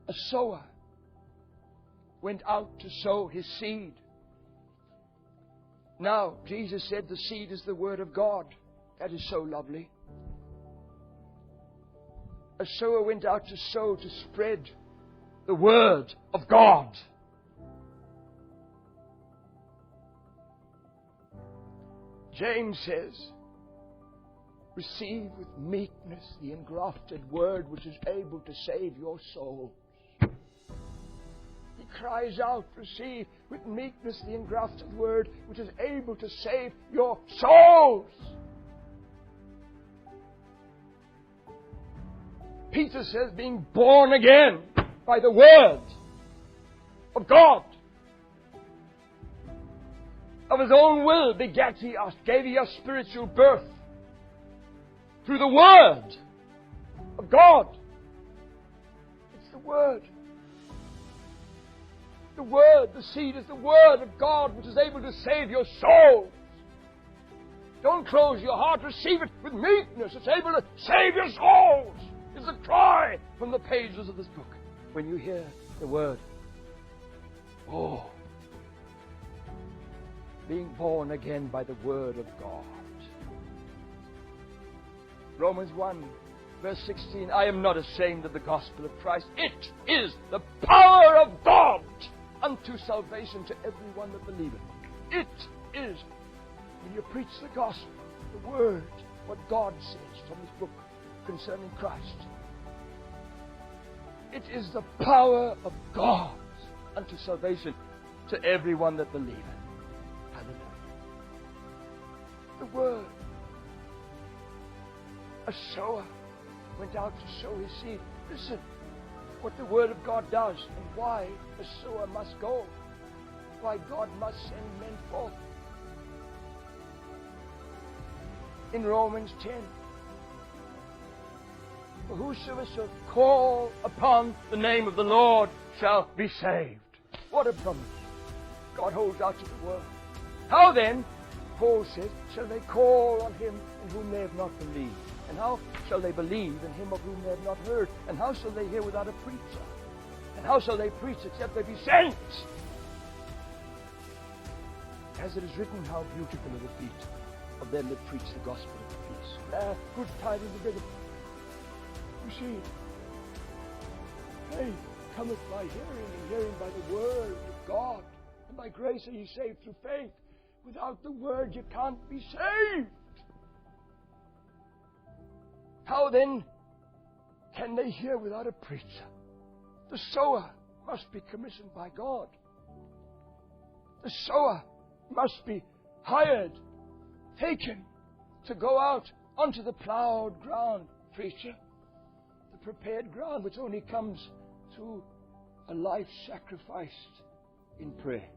A sower went out to sow his seed. Now, Jesus said the seed is the Word of God. That is so lovely. A sower went out to sow, to spread the Word of God. James says, receive with meekness the engrafted Word which is able to save your souls. He cries out, receive with meekness the engrafted Word which is able to save your souls. Peter says, being born again by the Word of God. Of His own will begat He us, gave He us spiritual birth through the Word of God. It's the Word. The Word, the seed is the Word of God which is able to save your souls. Don't close your heart. Receive it with meekness. It's able to save your souls. It's a cry from the pages of this book when you hear the word. Oh, being born again by the Word of God. Romans 1, verse 16, I am not ashamed of the gospel of Christ. It is the power of God unto salvation to everyone that believeth. It is, when you preach the gospel, the Word, what God says from His book concerning Christ. It is the power of God unto salvation to everyone that believeth. Hallelujah. The Word. A sower went out to sow his seed. Listen, what the Word of God does and why a sower must go. Why God must send men forth. In Romans 10, for whosoever shall call upon the name of the Lord shall be saved. What a promise God holds out to the world. How then, Paul says, shall they call on Him in whom they have not believed? And how shall they believe in Him of whom they have not heard? And how shall they hear without a preacher? And how shall they preach except they be sent? As it is written, how beautiful are the feet of them that preach the gospel of peace. Good tidings of good. You see, faith cometh by hearing, and hearing by the Word of God. And by grace are ye saved through faith. Without the Word you can't be saved. How then can they hear without a preacher? The sower must be commissioned by God. The sower must be hired, taken to go out onto the plowed ground, preacher. The prepared ground which only comes through a life sacrificed in prayer.